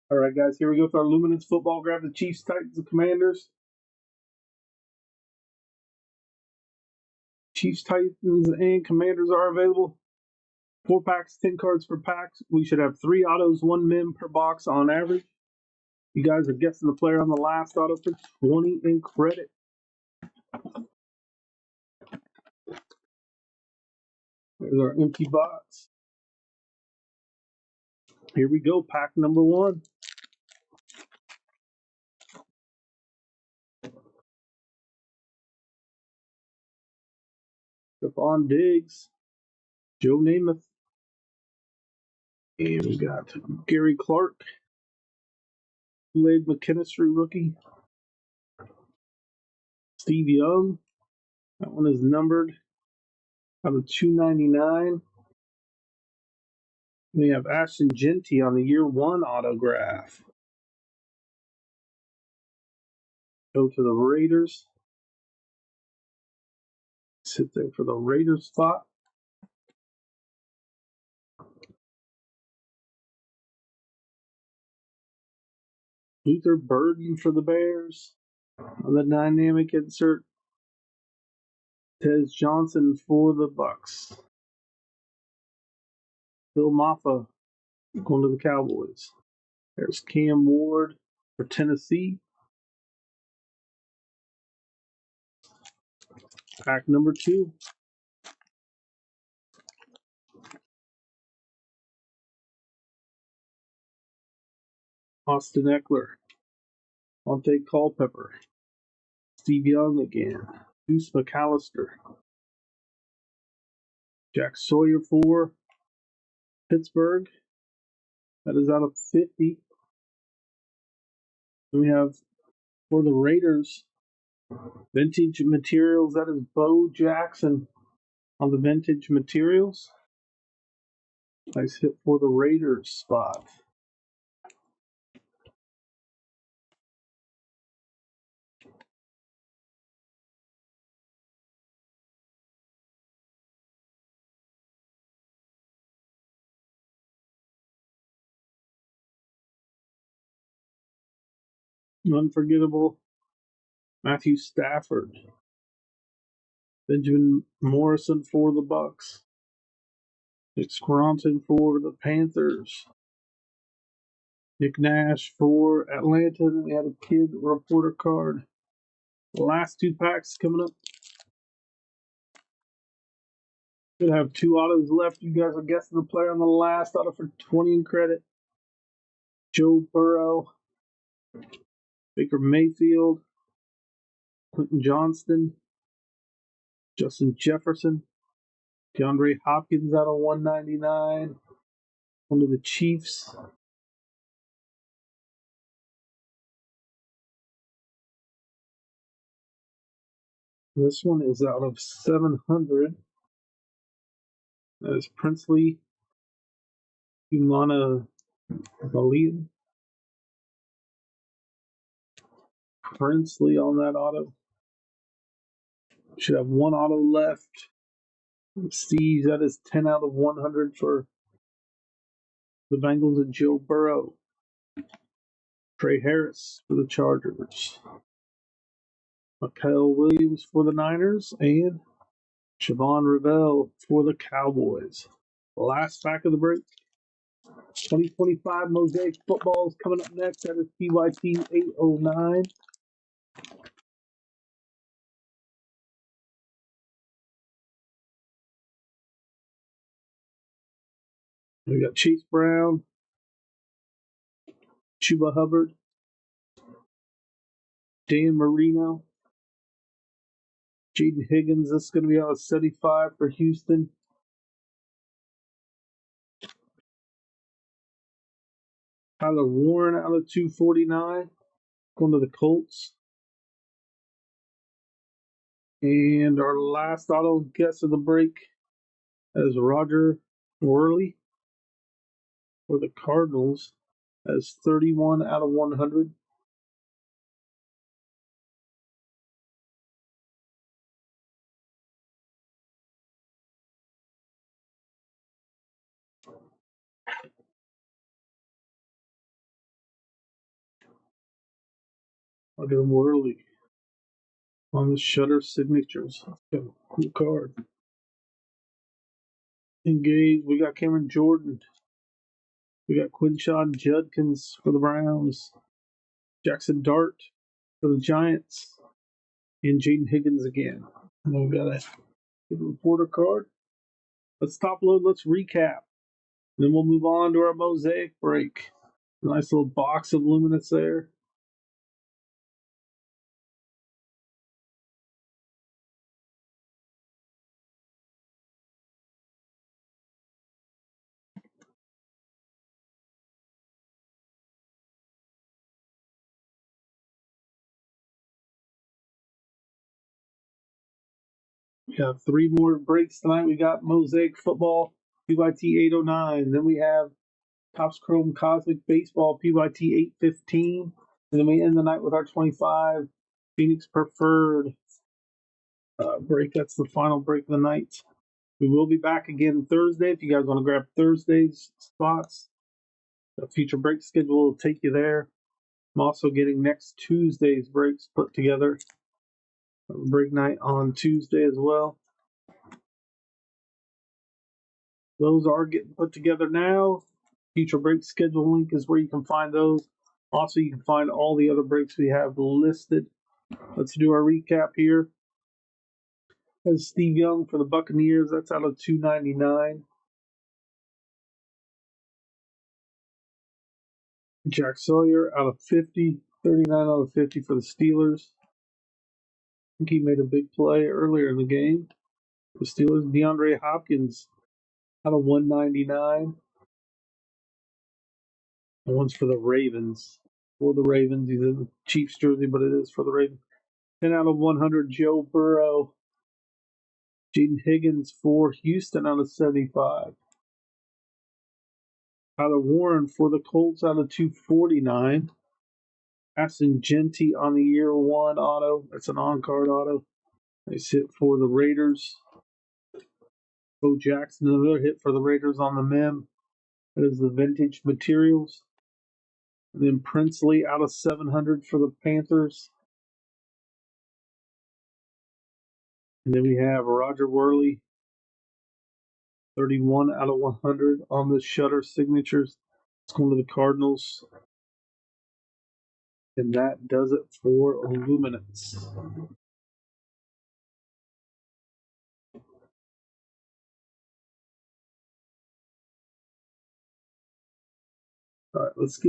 All right, guys, here we go for our Luminance football. Grab the Chiefs, Titans, and Commanders. Chiefs, Titans, and Commanders are available. 4 packs, 10 cards per pack. We should have 3 autos, 1 min per box on average. You guys are guessing the player on the last auto for 20 in credit. There's our empty box. Here we go, pack number 1. Stephon Diggs, Joe Namath, and we got Gary Clark, Kool-Aid McKinstry rookie, Steve Young. That one is numbered out of 299. We have Ashton Genty on the year 1 autograph. Go to the Raiders. Sit there for the Raiders spot. Luther Burden for the Bears. On the dynamic insert, Tez Johnson for the Bucks. Phil Maffa going to the Cowboys. There's Cam Ward for Tennessee. Pack number 2. Austin Eckler. Monte Culpepper. Steve Young again. Deuce McAllister. Jack Sawyer for Pittsburgh. That is out of 50. Then we have for the Raiders, vintage materials. That is Bo Jackson on the vintage materials. Nice hit for the Raiders spot. Unforgettable. Matthew Stafford. Benjamin Morrison for the Bucks. Nick Scranton for the Panthers. Nick Nash for Atlanta. Then we had a kid reporter card. The last 2 packs coming up. We'll have 2 autos left. You guys are guessing the player on the last auto for 20 in credit. Joe Burrow. Baker Mayfield. Quentin Johnston. Justin Jefferson. DeAndre Hopkins out of 199. One to the Chiefs. This one is out of 700. That is Princely Humana Balian. Princely on that auto. Should have 1 auto left. Steve, that is 10 out of 100 for the Bengals and Joe Burrow. Trey Harris for the Chargers. Mikael Williams for the Niners. And Siobhan Revell for the Cowboys. Last pack of the break. 2025 Mosaic Football is coming up next. That is PYT 809. We got Chase Brown, Chuba Hubbard, Dan Marino, Jaden Higgins. This is going to be out of 75 for Houston. Tyler Warren out of 249. Going to the Colts. And our last auto guess of the break is Roger Worley for the Cardinals as 31 out of 100. I'll get a Whirly on the Shutter Signatures. Cool card. Engage. We got Cameron Jordan. We got Quinshon Judkins for the Browns. Jackson Dart for the Giants. And Jaden Higgins again. And then we got a reporter card. Let's top load. Let's recap. Then we'll move on to our mosaic break. Nice little box of Luminance there. We have 3 more breaks tonight. We got Mosaic Football, PYT 809. Then we have Topps Chrome Cosmic Baseball, PYT 815. And then we end the night with our 25 Phoenix Preferred break. That's the final break of the night. We will be back again Thursday. If you guys want to grab Thursday's spots, the future break schedule will take you there. I'm also getting next Tuesday's breaks put together. Break night on Tuesday as well. Those are getting put together now. Future break schedule link is where you can find those. Also, you can find all the other breaks we have listed. Let's do our recap here. That's Steve Young for the Buccaneers. That's out of 299. Jack Sawyer out of 50. 39 out of 50 for the Steelers. I think he made a big play earlier in the game. The Steelers, DeAndre Hopkins out of 199. That one's for the Ravens. For the Ravens. He's in the Chiefs jersey, but it is for the Ravens. 10 out of 100, Joe Burrow. Jaden Higgins for Houston out of 75. Tyler Warren for the Colts out of 249. Ashton Genty on the year 1 auto. That's an on-card auto. Nice hit for the Raiders. Bo Jackson, another hit for the Raiders on the mem. That is the vintage materials. And then Princely out of 700 for the Panthers. And then we have Roger Worley, 31 out of 100 on the Shutter Signatures. It's going to the Cardinals. And that does it for Luminance. All right, let's get